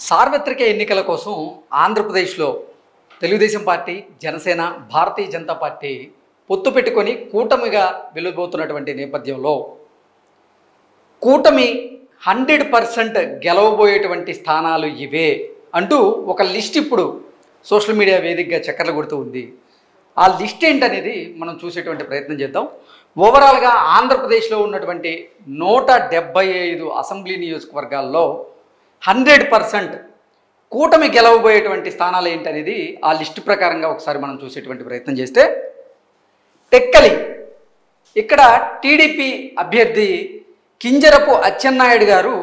సార్వత్రిక ఎన్నికల కోసం ఆంధ్రప్రదేశ్లో తెలుగుదేశం పార్టీ, జనసేన, భారతీయ జనతా పార్టీ పొత్తు పెట్టుకొని కూటమిగా వెలువబోతున్నటువంటి నేపథ్యంలో కూటమి 100% గెలవబోయేటువంటి స్థానాలు ఇవే అంటూ ఒక లిస్ట్ ఇప్పుడు సోషల్ మీడియా వేదికగా చక్కర్లు కొడుతూ ఉంది. ఆ లిస్ట్ ఏంటనేది మనం చూసేటువంటి ప్రయత్నం చేద్దాం. ఓవరాల్గా ఆంధ్రప్రదేశ్లో ఉన్నటువంటి 175 అసెంబ్లీ నియోజకవర్గాల్లో 100% కూటమి గెలవబోయేటువంటి స్థానాలు ఏంటనేది ఆ లిస్టు ప్రకారంగా ఒకసారి మనం చూసేటువంటి ప్రయత్నం చేస్తే, టెక్కలి ఇక్కడ టీడీపీ అభ్యర్థి కింజరపు అచ్చెన్నాయుడు గారు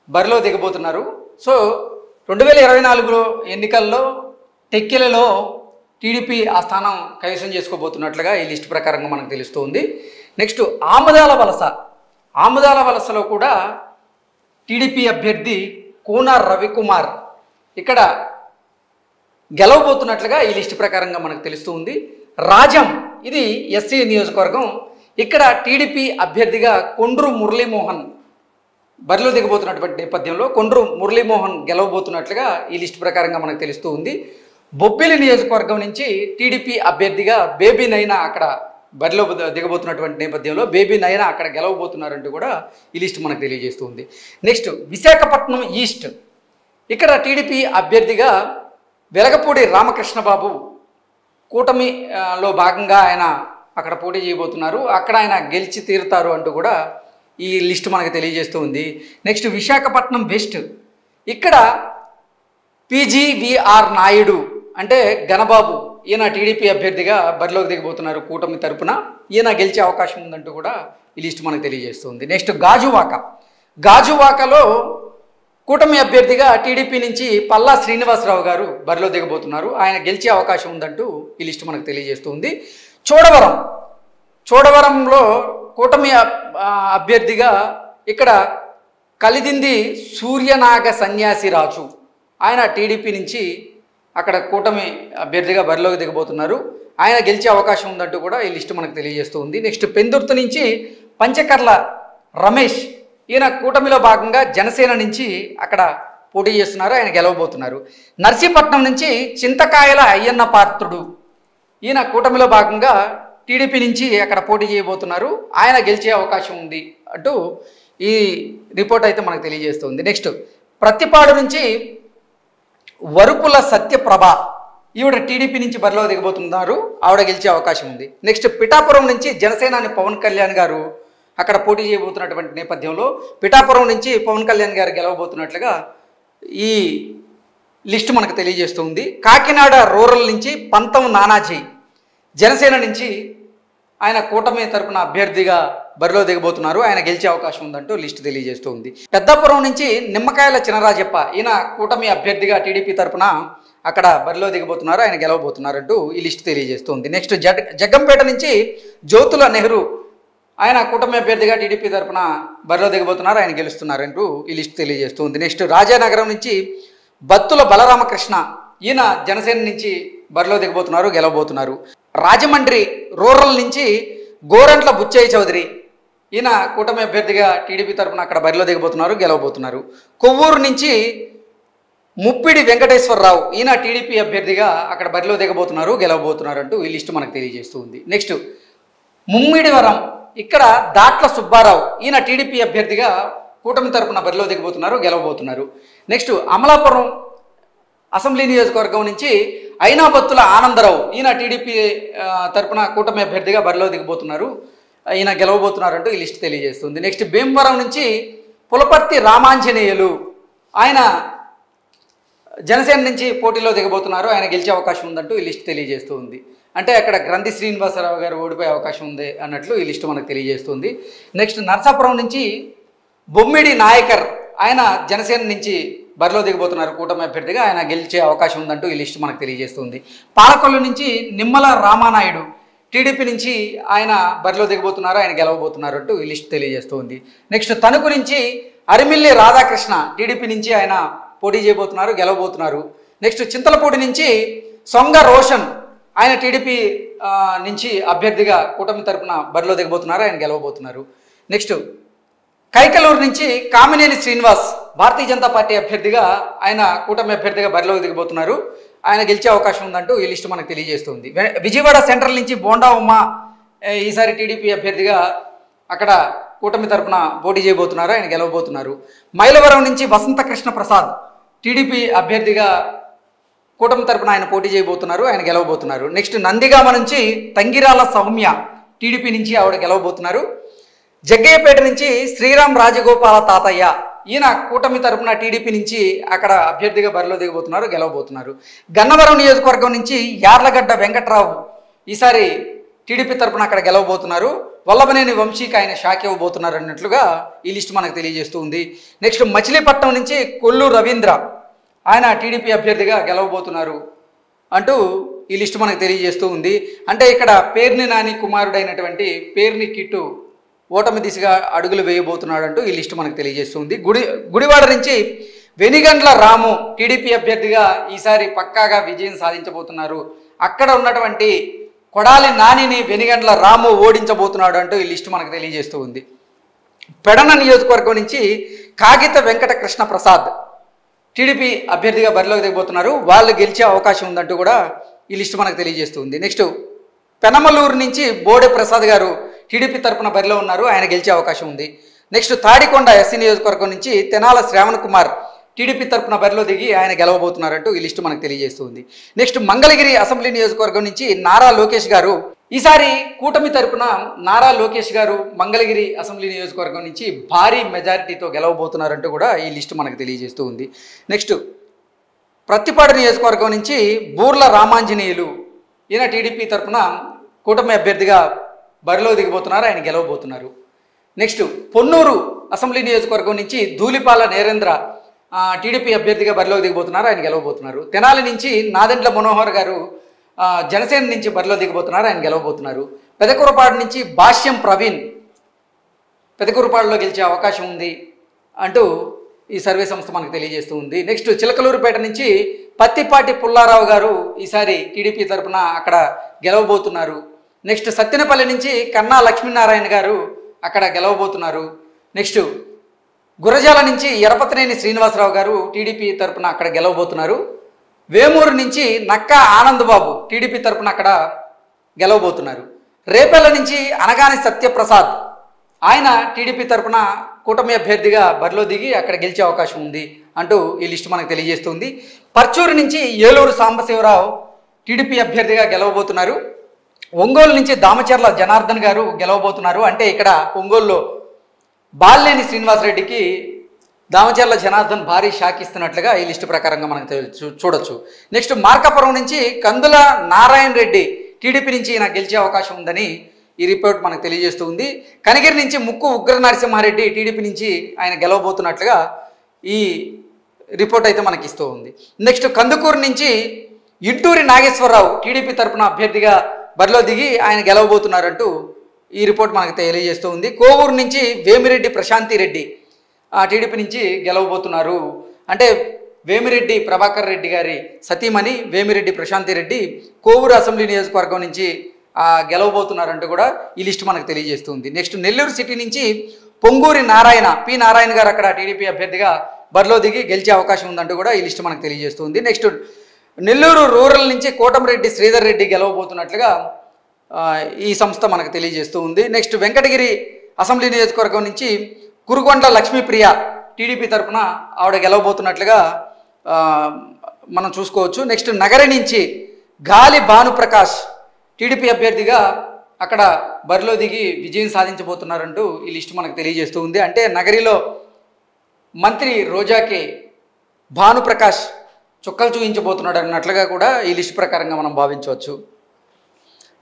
బరిలో దిగబోతున్నారు. సో 2024 ఎన్నికల్లో టెక్కెలలో టీడీపీ ఆ స్థానం కైవసం చేసుకోబోతున్నట్లుగా ఈ లిస్టు ప్రకారంగా మనకు తెలుస్తుంది. నెక్స్ట్ ఆముదాల వలసలో కూడా టీడీపీ అభ్యర్థి కూన రవికుమార్ ఇక్కడ గెలవబోతున్నట్లుగా ఈ లిస్టు ప్రకారంగా మనకు తెలుస్తుంది. రాజం ఇది ఎస్సీ నియోజకవర్గం. ఇక్కడ టీడీపీ అభ్యర్థిగా కొండ్రు మురళీమోహన్ బరిలో దిగబోతున్నటువంటి నేపథ్యంలో కొండ్రు మురళీమోహన్ గెలవబోతున్నట్లుగా ఈ లిస్టు ప్రకారంగా మనకు తెలుస్తూ ఉంది. బొబ్బిలి నియోజకవర్గం నుంచి టీడీపీ అభ్యర్థిగా బేబీ నైనా అక్కడ బరిలో దిగబోతున్నటువంటి నేపథ్యంలో బేబీ నైనా అక్కడ గెలవబోతున్నారంటూ కూడా ఈ లిస్ట్ మనకు తెలియజేస్తుంది. నెక్స్ట్ విశాఖపట్నం ఈస్ట్ ఇక్కడ టీడీపీ అభ్యర్థిగా వెలగపూడి రామకృష్ణబాబు కూటమిలో భాగంగా ఆయన అక్కడ పోటీ చేయబోతున్నారు. అక్కడ ఆయన గెలిచి తీరుతారు అంటూ కూడా ఈ లిస్ట్ మనకు తెలియజేస్తూ ఉంది. నెక్స్ట్ విశాఖపట్నం వెస్ట్ ఇక్కడ పీజీవీఆర్ నాయుడు అంటే గణబాబు ఈయన టీడీపీ అభ్యర్థిగా బరిలోకి దిగబోతున్నారు కూటమి తరపున. ఈయన గెలిచే అవకాశం ఉందంటూ కూడా ఈ లిస్ట్ మనకు తెలియజేస్తుంది. నెక్స్ట్ గాజువాకలో కూటమి అభ్యర్థిగా టీడీపీ నుంచి పల్లా శ్రీనివాసరావు గారు బరిలో దిగబోతున్నారు. ఆయన గెలిచే అవకాశం ఉందంటూ ఈ లిస్ట్ మనకు తెలియజేస్తుంది. చోడవరంలో కూటమి అభ్యర్థిగా ఇక్కడ కలిదింది సూర్యనాగ సన్యాసిరాజు ఆయన టీడీపీ నుంచి అక్కడ కూటమి అభ్యర్థిగా బరిలోకి దిగబోతున్నారు. ఆయన గెలిచే అవకాశం ఉందంటూ కూడా ఈ లిస్టు మనకు తెలియజేస్తుంది. నెక్స్ట్ పెందుర్తి నుంచి పంచకర్ల రమేష్ ఈయన కూటమిలో భాగంగా జనసేన నుంచి అక్కడ పోటీ చేస్తున్నారు. ఆయన గెలవబోతున్నారు. నర్సీపట్నం నుంచి చింతకాయల అయ్యన్న పాత్రుడు ఈయన కూటమిలో భాగంగా టీడీపీ నుంచి అక్కడ పోటీ చేయబోతున్నారు. ఆయన గెలిచే అవకాశం ఉంది అంటూ ఈ రిపోర్ట్ అయితే మనకు తెలియజేస్తుంది. నెక్స్ట్ ప్రతిపాడు నుంచి వరుపుల సత్యప్రభ ఈవిడ టీడీపీ నుంచి బరిలో దిగబోతున్నారు. ఆవిడ గెలిచే అవకాశం ఉంది. నెక్స్ట్ పిఠాపురం నుంచి జనసేనాని పవన్ కళ్యాణ్ గారు అక్కడ పోటీ చేయబోతున్నటువంటి నేపథ్యంలో పిఠాపురం నుంచి పవన్ కళ్యాణ్ గారు గెలవబోతున్నట్లుగా ఈ లిస్టు మనకు తెలియజేస్తుంది. కాకినాడ రూరల్ నుంచి పంతం నానాజీ జనసేన నుంచి ఆయన కూటమి తరపున అభ్యర్థిగా బరిలో దిగబోతున్నారు. ఆయన గెలిచే అవకాశం ఉందంటూ లిస్టు తెలియజేస్తుంది. పెద్దాపురం నుంచి నిమ్మకాయల చినరాజప్ప ఈయన కూటమి అభ్యర్థిగా టీడీపీ తరపున అక్కడ బరిలో దిగబోతున్నారు. ఆయన గెలవబోతున్నారంటూ ఈ లిస్టు తెలియజేస్తుంది. నెక్స్ట్ జగ్గంపేట నుంచి జ్యోతుల నెహ్రూ ఆయన కూటమి అభ్యర్థిగా టీడీపీ తరపున బరిలో దిగబోతున్నారు. ఆయన గెలుస్తున్నారంటూ ఈ లిస్టు తెలియజేస్తుంది. నెక్స్ట్ రాజానగరం నుంచి బత్తుల బలరామకృష్ణ ఈయన జనసేన నుంచి బరిలో దిగబోతున్నారు, గెలవబోతున్నారు. రాజమండ్రి రూరల్ నుంచి గోరంట్ల బుచ్చయ్య చౌదరి ఈయన కూటమి అభ్యర్థిగా టీడీపీ తరపున అక్కడ బరిలో దిగబోతున్నారు, గెలవబోతున్నారు. కొవ్వూరు నుంచి ముప్పిడి వెంకటేశ్వరరావు ఈయన టీడీపీ అభ్యర్థిగా అక్కడ బరిలో దిగబోతున్నారు, గెలవబోతున్నారు అంటూ ఈ లిస్టు మనకు తెలియజేస్తుంది. నెక్స్ట్ ముమ్మిడివరం ఇక్కడ దాట్ల సుబ్బారావు ఈయన టీడీపీ అభ్యర్థిగా కూటమి తరపున బరిలో దిగబోతున్నారు, గెలవబోతున్నారు. నెక్స్ట్ అమలాపురం అసెంబ్లీ నియోజకవర్గం నుంచి అయినాబత్తుల ఆనందరావు ఈయన టీడీపీ తరపున కూటమి అభ్యర్థిగా బరిలో దిగబోతున్నారు, ఈయన గెలవబోతున్నారంటూ ఈ లిస్ట్ తెలియజేస్తుంది. నెక్స్ట్ భీమవరం నుంచి పులపర్తి రామాంజనేయులు ఆయన జనసేన నుంచి పోటీలో దిగబోతున్నారు, ఆయన గెలిచే అవకాశం ఉందంటూ ఈ లిస్ట్ తెలియజేస్తుంది. అంటే అక్కడ గ్రంథి శ్రీనివాసరావు గారు ఓడిపోయే అవకాశం ఉంది అన్నట్లు ఈ లిస్టు మనకు తెలియజేస్తుంది. నెక్స్ట్ నర్సాపురం నుంచి బొమ్మిడి నాయకర్ ఆయన జనసేన నుంచి బరిలో దిగబోతున్నారు కూటమి అభ్యర్థిగా, ఆయన గెలిచే అవకాశం ఉందంటూ ఈ లిస్ట్ మనకు తెలియజేస్తుంది. పాలకొల్లు నుంచి నిమ్మల రామానాయుడు టీడీపీ నుంచి ఆయన బరిలో దిగబోతున్నారు, ఆయన గెలవబోతున్నారు అంటూ ఈ లిస్ట్ తెలియజేస్తుంది. నెక్స్ట్ తణుకు నుంచి అరిమిల్లి రాధాకృష్ణ టీడీపీ నుంచి ఆయన పోటీ చేయబోతున్నారు, గెలవబోతున్నారు. నెక్స్ట్ చింతలపూడి నుంచి సొంగ రోషన్ ఆయన టీడీపీ నుంచి అభ్యర్థిగా కూటమి తరపున బరిలో దిగబోతున్నారు, ఆయన గెలవబోతున్నారు. నెక్స్ట్ కైకలూరు నుంచి కామినేని శ్రీనివాస్ భారతీయ జనతా పార్టీ అభ్యర్థిగా ఆయన కూటమి అభ్యర్థిగా బరిలోకి దిగబోతున్నారు. ఆయన గెలిచే అవకాశం ఉందంటూ ఈ లిస్టు మనకు తెలియజేస్తుంది. విజయవాడ సెంట్రల్ నుంచి బోండా ఉమ్మ ఈసారి టీడీపీ అభ్యర్థిగా అక్కడ కూటమి తరపున పోటీ చేయబోతున్నారు. ఆయన గెలవబోతున్నారు. మైలవరం నుంచి వసంత కృష్ణ ప్రసాద్ టీడీపీ అభ్యర్థిగా కూటమి తరపున ఆయన పోటీ చేయబోతున్నారు. ఆయన గెలవబోతున్నారు. నెక్స్ట్ నందిగామ నుంచి తంగిరాల సౌమ్య టీడీపీ నుంచి ఆవిడ గెలవబోతున్నారు. జగ్గయ్యపేట నుంచి శ్రీరామ్ రాజగోపాల తాతయ్య ఈయన కూటమి తరపున టీడీపీ నుంచి అక్కడ అభ్యర్థిగా బరిలో దిగబోతున్నారు, గెలవబోతున్నారు. గన్నవరం నియోజకవర్గం నుంచి యార్లగడ్డ వెంకట్రావు ఈసారి టీడీపీ తరపున అక్కడ గెలవబోతున్నారు. వల్లభనేని వంశీకి ఆయన షాక్ ఇవ్వబోతున్నారు అన్నట్లుగా ఈ లిస్టు మనకు తెలియజేస్తూ ఉంది. నెక్స్ట్ మచిలీపట్నం నుంచి కొల్లు రవీంద్ర ఆయన టీడీపీ అభ్యర్థిగా గెలవబోతున్నారు అంటూ ఈ లిస్టు మనకు తెలియజేస్తూ ఉంది. అంటే ఇక్కడ పేర్ని నాని కుమారుడైనటువంటి పేర్ని కిట్టు ఓటమి దిశగా అడుగులు వేయబోతున్నాడు అంటూ ఈ లిస్టు మనకు తెలియజేస్తుంది. గుడివాడ నుంచి వెనిగండ్ల రాము టీడీపీ అభ్యర్థిగా ఈసారి పక్కాగా విజయం సాధించబోతున్నారు. అక్కడ ఉన్నటువంటి కొడాలి నానిని వెనిగండ్ల రాము ఓడించబోతున్నాడు అంటూ ఈ లిస్టు మనకు తెలియజేస్తూ ఉంది. పెడన నియోజకవర్గం నుంచి కాగిత వెంకట కృష్ణ ప్రసాద్ టీడీపీ అభ్యర్థిగా బరిలోకి దిగబోతున్నారు. వాళ్ళు గెలిచే అవకాశం ఉందంటూ కూడా ఈ లిస్టు మనకు తెలియజేస్తుంది. నెక్స్ట్ పెనమలూరు నుంచి బోడే ప్రసాద్ గారు టీడీపీ తరపున బరిలో ఉన్నారు. ఆయన గెలిచే అవకాశం ఉంది. నెక్స్ట్ తాడికొండ ఎస్సీ నియోజకవర్గం నుంచి తెనాల శ్రావణ్ కుమార్ టీడీపీ తరపున బరిలో దిగి ఆయన గెలవబోతున్నారంటూ ఈ లిస్టు మనకు తెలియజేస్తుంది. నెక్స్ట్ మంగళగిరి అసెంబ్లీ నియోజకవర్గం నుంచి నారా లోకేష్ గారు ఈసారి కూటమి తరపున నారా లోకేష్ గారు మంగళగిరి అసెంబ్లీ నియోజకవర్గం నుంచి భారీ మెజారిటీతో గెలవబోతున్నారంటూ కూడా ఈ లిస్టు మనకు తెలియజేస్తూ ఉంది. నెక్స్ట్ ప్రత్తిపాడు నియోజకవర్గం నుంచి బూర్ల రామాంజనేయులు ఈయన టీడీపీ తరపున కూటమి అభ్యర్థిగా బరిలో దిగబోతున్నారు. ఆయన గెలవబోతున్నారు. నెక్స్ట్ పొన్నూరు అసెంబ్లీ నియోజకవర్గం నుంచి ధూళిపాల నేరేంద్ర టీడీపీ అభ్యర్థిగా బరిలోకి దిగబోతున్నారు. ఆయన గెలవబోతున్నారు. తెనాలి నుంచి నాదెండ్ల మనోహర్ గారు జనసేన నుంచి బరిలో దిగబోతున్నారు. ఆయన గెలవబోతున్నారు. పెదకూరపాడు నుంచి భాష్యం ప్రవీణ్ పెదకూరపాడులో గెలిచే అవకాశం ఉంది అంటూ ఈ సర్వే సంస్థ మనకు తెలియజేస్తూ ఉంది. నెక్స్ట్ చిలకలూరుపేట నుంచి పత్తిపాటి పుల్లారావు గారు ఈసారి టీడీపీ తరపున అక్కడ గెలవబోతున్నారు. నెక్స్ట్ సత్తెనపల్లి నుంచి కన్నా లక్ష్మీనారాయణ గారు అక్కడ గెలవబోతున్నారు. నెక్స్ట్ గురజాల నుంచి ఎరపతినేని శ్రీనివాసరావు గారు టీడీపీ తరపున అక్కడ గెలవబోతున్నారు. వేమూరు నుంచి నక్కా ఆనందబాబు టీడీపీ తరపున అక్కడ గెలవబోతున్నారు. రేపల్ల నుంచి అనగాని సత్యప్రసాద్ ఆయన టీడీపీ తరపున కూటమి అభ్యర్థిగా బరిలో దిగి అక్కడ గెలిచే అవకాశం ఉంది అంటూ ఈ లిస్టు మనకు తెలియజేస్తుంది. పర్చూరు నుంచి ఏలూరు సాంబశివరావు టీడీపీ అభ్యర్థిగా గెలవబోతున్నారు. ఒంగోలు నుంచి దామచర్ల జనార్దన్ గారు గెలవబోతున్నారు. అంటే ఇక్కడ ఒంగోలులో బాలినేని శ్రీనివాసరెడ్డికి దామచర్ల జనార్దన్ భారీ షాక్ ఇస్తున్నట్లుగా ఈ లిస్టు ప్రకారంగా మనం చూడొచ్చు. నెక్స్ట్ మార్కాపురం నుంచి కందుల నారాయణ రెడ్డి టీడీపీ నుంచి ఈయన గెలిచే అవకాశం ఉందని ఈ రిపోర్ట్ మనకు తెలియజేస్తూ ఉంది. కనిగిరి నుంచి ముక్కు ఉగ్ర నరసింహారెడ్డి టీడీపీ నుంచి ఆయన గెలవబోతున్నట్లుగా ఈ రిపోర్ట్ అయితే మనకి ఇస్తూ ఉంది. నెక్స్ట్ కందుకూరు నుంచి ఇంటూరి నాగేశ్వరరావు టీడీపీ తరపున అభ్యర్థిగా బరిలో దిగి ఆయన గెలవబోతున్నారంటూ ఈ రిపోర్ట్ మనకు తెలియజేస్తూ ఉంది. కోవూరు నుంచి వేమిరెడ్డి ప్రశాంతి రెడ్డి టీడీపీ నుంచి గెలవబోతున్నారు. అంటే వేమిరెడ్డి ప్రభాకర్ రెడ్డి గారి సతీమణి వేమిరెడ్డి ప్రశాంతి రెడ్డి కోవూరు అసెంబ్లీ నియోజకవర్గం నుంచి గెలవబోతున్నారంటూ కూడా ఈ లిస్టు మనకు తెలియజేస్తుంది. నెక్స్ట్ నెల్లూరు సిటీ నుంచి పొంగూరి పి నారాయణ గారు అక్కడ టీడీపీ అభ్యర్థిగా బరిలో దిగి గెలిచే అవకాశం ఉందంటూ కూడా ఈ లిస్టు మనకు తెలియజేస్తుంది. నెక్స్ట్ నెల్లూరు రూరల్ నుంచి కోటమిరెడ్డి శ్రీధర్ రెడ్డి గెలవబోతున్నట్లుగా ఈ సంస్థ మనకు తెలియజేస్తూ ఉంది. నెక్స్ట్ వెంకటగిరి అసెంబ్లీ నియోజకవర్గం నుంచి కురుగొండ లక్ష్మీప్రియ టీడీపీ తరపున ఆవిడ గెలవబోతున్నట్లుగా మనం చూసుకోవచ్చు. నెక్స్ట్ నగరి నుంచి గాలి భానుప్రకాష్ టీడీపీ అభ్యర్థిగా అక్కడ బరిలో దిగి విజయం సాధించబోతున్నారంటూ ఈ లిస్టు మనకు తెలియజేస్తూ ఉంది. అంటే నగరిలో మంత్రి రోజాకి భానుప్రకాష్ చుక్కలు చూపించబోతున్నాడు అన్నట్లుగా కూడా ఈ లిస్టు ప్రకారంగా మనం భావించవచ్చు.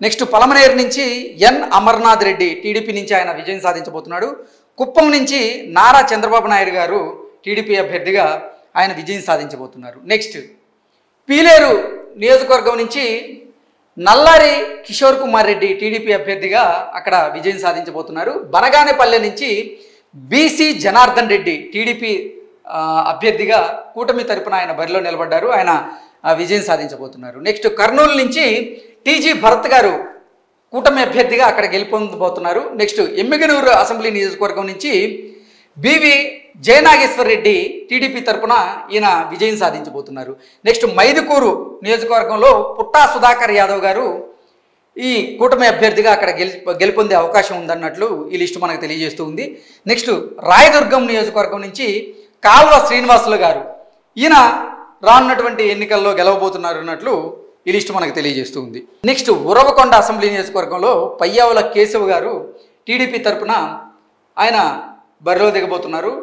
నెక్స్ట్ పలమనేరు నుంచి ఎన్ అమర్నాథ్ రెడ్డి టీడీపీ నుంచి ఆయన విజయం సాధించబోతున్నాడు. కుప్పం నుంచి నారా చంద్రబాబు నాయుడు గారు టీడీపీ అభ్యర్థిగా ఆయన విజయం సాధించబోతున్నారు. నెక్స్ట్ పీలేరు నియోజకవర్గం నుంచి నల్లారి కిషోర్ కుమార్ రెడ్డి టీడీపీ అభ్యర్థిగా అక్కడ విజయం సాధించబోతున్నారు. బనగానేపల్లె నుంచి బీసీ జనార్దన్ రెడ్డి టీడీపీ అభ్యర్థిగా కూటమి తరపున ఆయన బరిలో నిలబడ్డారు. ఆయన విజయం సాధించబోతున్నారు. నెక్స్ట్ కర్నూలు నుంచి టీజీ భరత్ గారు కూటమి అభ్యర్థిగా అక్కడ గెలుపొందబోతున్నారు. నెక్స్ట్ ఎమ్మిగనూరు అసెంబ్లీ నియోజకవర్గం నుంచి బివి జయనాగేశ్వర్ రెడ్డి టీడీపీ తరపున ఈయన విజయం సాధించబోతున్నారు. నెక్స్ట్ మైదుకూరు నియోజకవర్గంలో పుట్టా సుధాకర్ యాదవ్ గారు ఈ కూటమి అభ్యర్థిగా అక్కడ గెలుపొందే అవకాశం ఉందన్నట్లు ఈ లిస్టు మనకు తెలియజేస్తూ ఉంది. నెక్స్ట్ రాయదుర్గం నియోజకవర్గం నుంచి కాల్వ శ్రీనివాసులు గారు ఈయన రానున్నటువంటి ఎన్నికల్లో గెలవబోతున్నారు అన్నట్లు ఈ లిస్టు మనకు తెలియజేస్తూ ఉంది. నెక్స్ట్ ఉరవకొండ అసెంబ్లీ నియోజకవర్గంలో పయ్యావుల కేశవ్ గారు టీడీపీ తరపున ఆయన బరిలో దిగబోతున్నారు.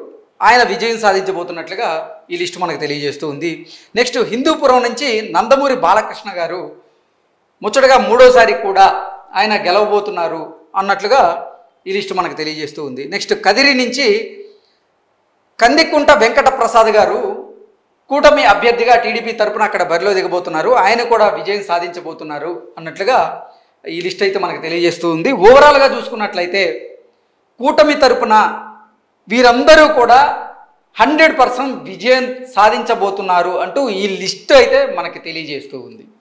ఆయన విజయం సాధించబోతున్నట్లుగా ఈ లిస్టు మనకు తెలియజేస్తూ ఉంది. నెక్స్ట్ హిందూపురం నుంచి నందమూరి బాలకృష్ణ గారు ముచ్చటగా మూడోసారి కూడా ఆయన గెలవబోతున్నారు అన్నట్లుగా ఈ లిస్టు మనకు తెలియజేస్తూ ఉంది. నెక్స్ట్ కదిరి నుంచి కందికుంట వెంకట ప్రసాద్ గారు కూటమి అభ్యర్థిగా టీడీపీ తరపున అక్కడ బరిలో దిగబోతున్నారు. ఆయన కూడా విజయం సాధించబోతున్నారు అన్నట్లుగా ఈ లిస్ట్ అయితే మనకు తెలియజేస్తూ ఉంది. ఓవరాల్గా చూసుకున్నట్లయితే కూటమి తరపున వీరందరూ కూడా 100% విజయం సాధించబోతున్నారు అంటూ ఈ లిస్ట్ అయితే మనకి తెలియజేస్తూ ఉంది.